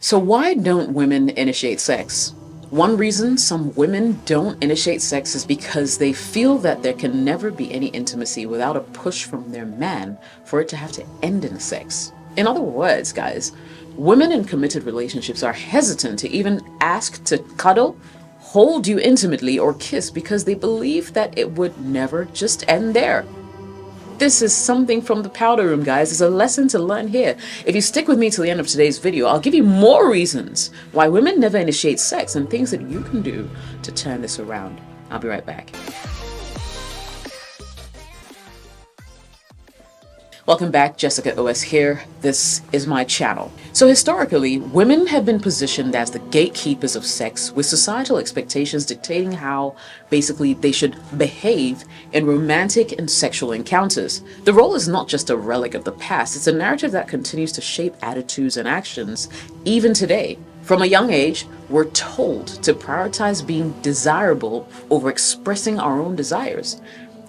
So why don't women initiate sex? One reason some women don't initiate sex is because they feel that there can never be any intimacy without a push from their man for it to have to end in sex. In other words, guys, women in committed relationships are hesitant to even ask to cuddle, hold you intimately, or kiss because they believe that it would never just end there. This is something from the powder room, guys. There's a lesson to learn here. If you stick with me till the end of today's video, I'll give you more reasons why women never initiate sex and things that you can do to turn this around. I'll be right back. Welcome back, Jessica OS here. This is my channel. So historically, women have been positioned as the gatekeepers of sex, with societal expectations dictating how basically they should behave in romantic and sexual encounters. The role is not just a relic of the past, it's a narrative that continues to shape attitudes and actions even today. From a young age, we're told to prioritize being desirable over expressing our own desires.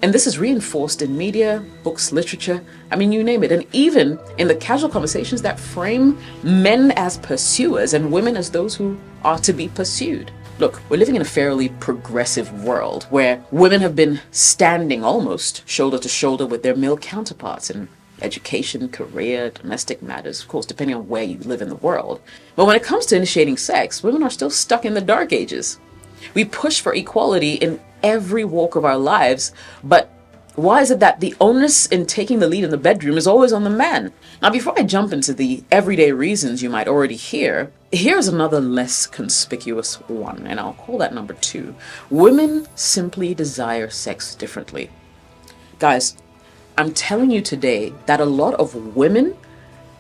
And this is reinforced in media, books, literature, you name it, and even in the casual conversations that frame men as pursuers and women as those who are to be pursued. Look, we're living in a fairly progressive world where women have been standing almost shoulder to shoulder with their male counterparts in education, career, domestic matters, of course, depending on where you live in the world. But when it comes to initiating sex, women are still stuck in the dark ages. We push for equality in every walk of our lives, but why is it that the onus in taking the lead in the bedroom is always on the man? Now, before I jump into the everyday reasons you might already hear, here's another less conspicuous one, and I'll call that number 2. Women simply desire sex differently. Guys, I'm telling you today that a lot of women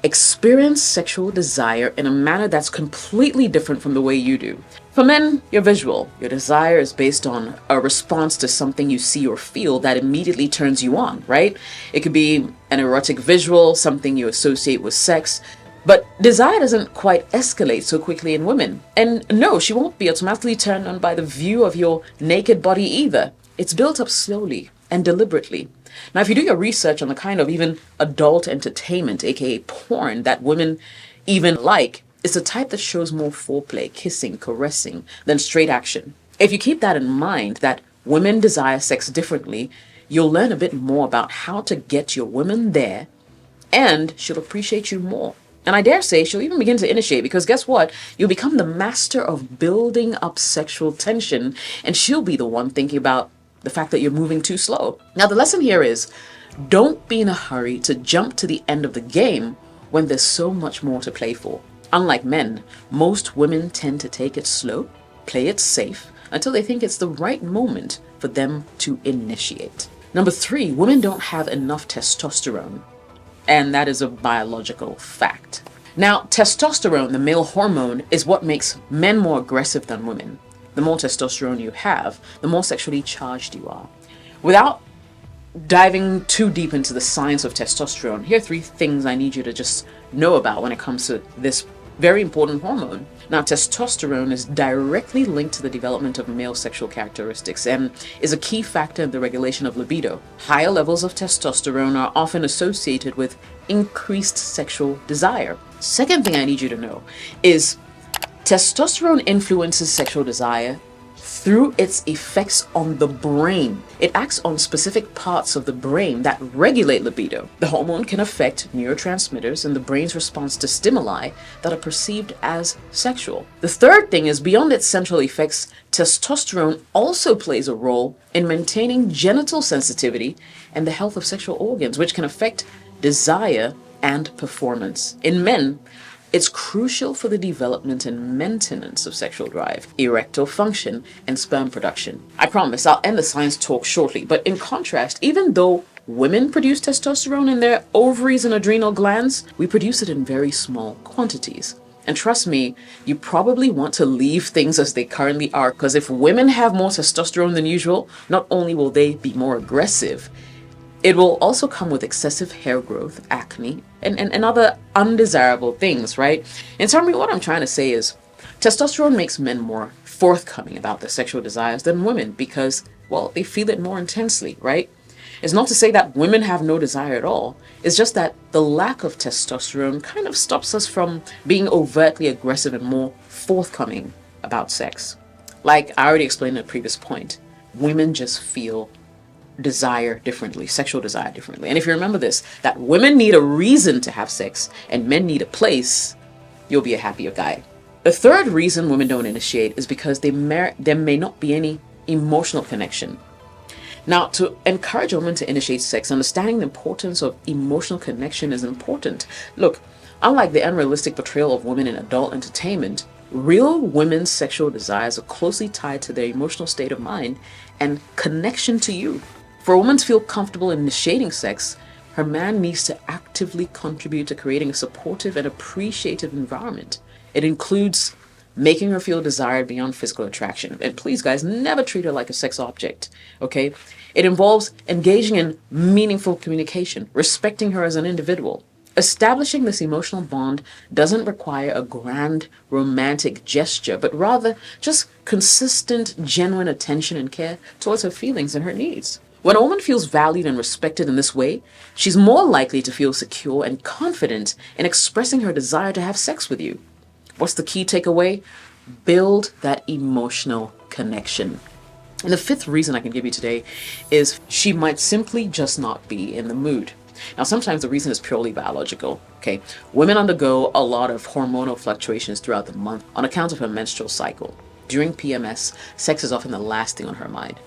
experience sexual desire in a manner that's completely different from the way you do. For men, you're visual. Your desire is based on a response to something you see or feel that immediately turns you on, right? It could be an erotic visual, something you associate with sex, but desire doesn't quite escalate so quickly in women. And no, she won't be automatically turned on by the view of your naked body either. It's built up slowly and deliberately. Now, if you do your research on the kind of even adult entertainment, aka porn, that women even like, it's the type that shows more foreplay, kissing, caressing, than straight action. If you keep that in mind, that women desire sex differently, you'll learn a bit more about how to get your woman there, and she'll appreciate you more. And I dare say she'll even begin to initiate, because guess what? You'll become the master of building up sexual tension, and she'll be the one thinking about the fact that you're moving too slow. Now, the lesson here is, don't be in a hurry to jump to the end of the game when there's so much more to play for. Unlike men, most women tend to take it slow, play it safe, until they think it's the right moment for them to initiate. Number 3, women don't have enough testosterone, and that is a biological fact. Now, testosterone, the male hormone, is what makes men more aggressive than women. The more testosterone you have, the more sexually charged you are. Without diving too deep into the science of testosterone, here are 3 things I need you to just know about when it comes to this very important hormone. Now, testosterone is directly linked to the development of male sexual characteristics and is a key factor in the regulation of libido. Higher levels of testosterone are often associated with increased sexual desire. Second thing I need you to know is testosterone influences sexual desire through its effects on the brain. It acts on specific parts of the brain that regulate libido. The hormone can affect neurotransmitters and the brain's response to stimuli that are perceived as sexual. The third thing is, beyond its central effects, testosterone also plays a role in maintaining genital sensitivity and the health of sexual organs, which can affect desire and performance. In men, it's crucial for the development and maintenance of sexual drive, erectile function, and sperm production. I promise I'll end the science talk shortly, but in contrast, even though women produce testosterone in their ovaries and adrenal glands, we produce it in very small quantities. And trust me, you probably want to leave things as they currently are, because if women have more testosterone than usual, not only will they be more aggressive, it will also come with excessive hair growth, acne, and other undesirable things, right? In summary, what I'm trying to say is testosterone makes men more forthcoming about their sexual desires than women because, well, they feel it more intensely, right? It's not to say that women have no desire at all. It's just that the lack of testosterone kind of stops us from being overtly aggressive and more forthcoming about sex. Like I already explained in a previous point, women just feel desire differently, sexual desire differently. And if you remember this, that women need a reason to have sex and men need a place, you'll be a happier guy. The third reason women don't initiate is because there may not be any emotional connection. Now, to encourage a woman to initiate sex, understanding the importance of emotional connection is important. Look, unlike the unrealistic portrayal of women in adult entertainment, real women's sexual desires are closely tied to their emotional state of mind and connection to you. For a woman to feel comfortable in initiating sex, her man needs to actively contribute to creating a supportive and appreciative environment. It includes making her feel desired beyond physical attraction. And please, guys, never treat her like a sex object, okay? It involves engaging in meaningful communication, respecting her as an individual. Establishing this emotional bond doesn't require a grand romantic gesture, but rather just consistent, genuine attention and care towards her feelings and her needs. When a woman feels valued and respected in this way, she's more likely to feel secure and confident in expressing her desire to have sex with you. What's the key takeaway? Build that emotional connection. And the fifth reason I can give you today is she might simply just not be in the mood. Now, sometimes the reason is purely biological, okay? Women undergo a lot of hormonal fluctuations throughout the month on account of her menstrual cycle. During PMS, sex is often the last thing on her mind.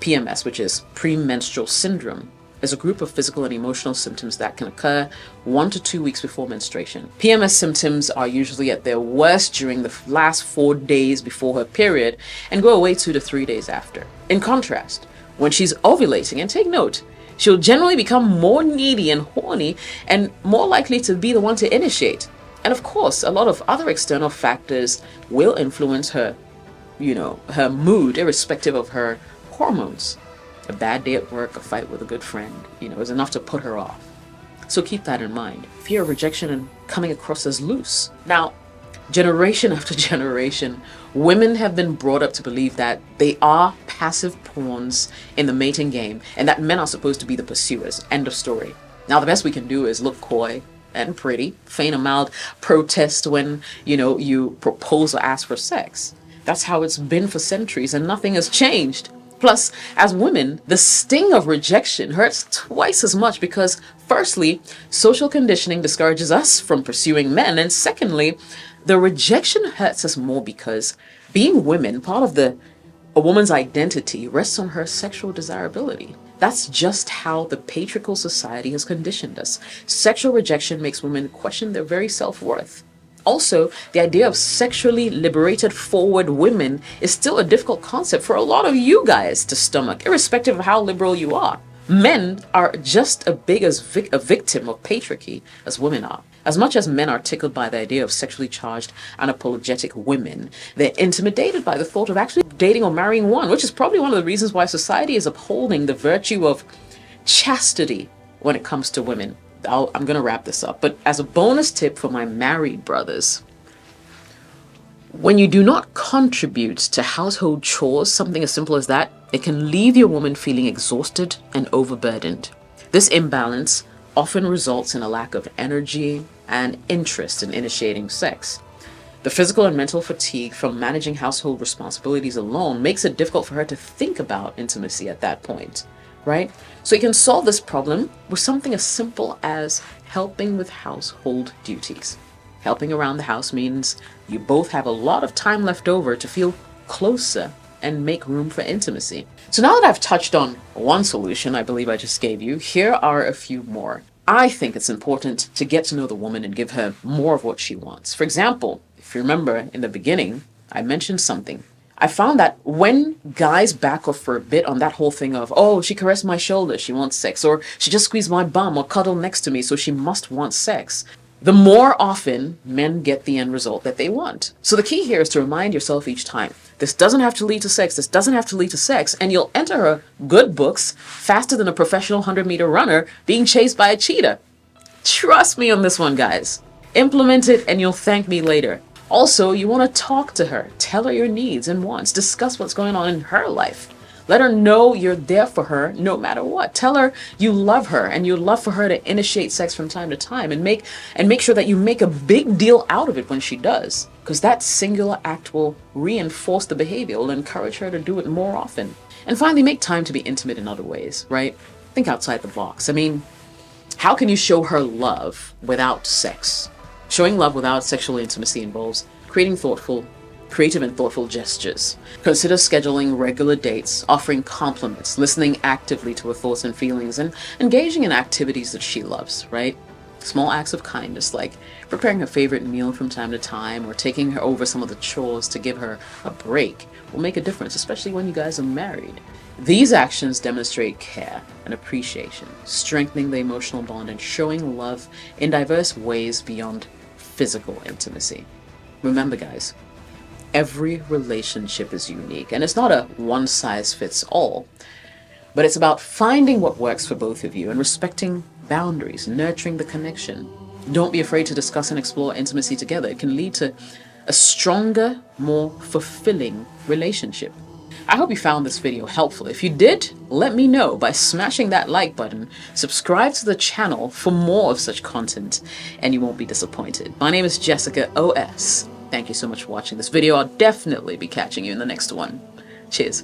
PMS, which is premenstrual syndrome, is a group of physical and emotional symptoms that can occur 1 to 2 weeks before menstruation. PMS symptoms are usually at their worst during the last 4 days before her period and go away 2 to 3 days after. In contrast, when she's ovulating, and take note, she'll generally become more needy and horny and more likely to be the one to initiate. And of course, a lot of other external factors will influence her, her mood, irrespective of her hormones. A bad day at work, a fight with a good friend, is enough to put her off. So keep that in mind. Fear of rejection and coming across as loose. Now, generation after generation, women have been brought up to believe that they are passive pawns in the mating game and that men are supposed to be the pursuers. End of story. Now, the best we can do is look coy and pretty, feign a mild protest when, you propose or ask for sex. That's how it's been for centuries and nothing has changed. Plus, as women, the sting of rejection hurts twice as much because, firstly, social conditioning discourages us from pursuing men, and secondly, the rejection hurts us more because being women, part of a woman's identity rests on her sexual desirability. That's just how the patriarchal society has conditioned us. Sexual rejection makes women question their very self-worth. Also, the idea of sexually liberated forward women is still a difficult concept for a lot of you guys to stomach, irrespective of how liberal you are. Men are just as big as a victim of patriarchy as women are. As much as men are tickled by the idea of sexually charged, unapologetic women, they're intimidated by the thought of actually dating or marrying one, which is probably one of the reasons why society is upholding the virtue of chastity when it comes to women. I'm going to wrap this up, but as a bonus tip for my married brothers, when you do not contribute to household chores, something as simple as that, it can leave your woman feeling exhausted and overburdened. This imbalance often results in a lack of energy and interest in initiating sex. The physical and mental fatigue from managing household responsibilities alone makes it difficult for her to think about intimacy at that point. Right? So you can solve this problem with something as simple as helping with household duties. Helping around the house means you both have a lot of time left over to feel closer and make room for intimacy. So now that I've touched on one solution I believe I just gave you, here are a few more. I think it's important to get to know the woman and give her more of what she wants. For example, if you remember in the beginning, I mentioned something. I found that when guys back off for a bit on that whole thing of, oh, she caressed my shoulder, she wants sex, or she just squeezed my bum or cuddled next to me, so she must want sex, the more often men get the end result that they want. So the key here is to remind yourself each time, this doesn't have to lead to sex, this doesn't have to lead to sex, and you'll enter her good books faster than a professional 100-meter runner being chased by a cheetah. Trust me on this one, guys. Implement it and you'll thank me later. Also, you want to talk to her, tell her your needs and wants, discuss what's going on in her life. Let her know you're there for her no matter what. Tell her you love her and you love for her to initiate sex from time to time, and make sure that you make a big deal out of it when she does. Because that singular act will reinforce the behavior, will encourage her to do it more often. And finally, make time to be intimate in other ways, right? Think outside the box. I mean, how can you show her love without sex? Showing love without sexual intimacy involves creative and thoughtful gestures. Consider scheduling regular dates, offering compliments, listening actively to her thoughts and feelings, and engaging in activities that she loves, right? Small acts of kindness, like preparing her favorite meal from time to time or taking her over some of the chores to give her a break, will make a difference, especially when you guys are married. These actions demonstrate care and appreciation, strengthening the emotional bond and showing love in diverse ways beyond physical intimacy. Remember, guys, every relationship is unique, and it's not a one-size-fits-all, but it's about finding what works for both of you and respecting boundaries, nurturing the connection. Don't be afraid to discuss and explore intimacy together. It can lead to a stronger, more fulfilling relationship. I hope you found this video helpful. If you did, let me know by smashing that like button, subscribe to the channel for more of such content, and you won't be disappointed. My name is Jessica OS. Thank you so much for watching this video. I'll definitely be catching you in the next one. Cheers.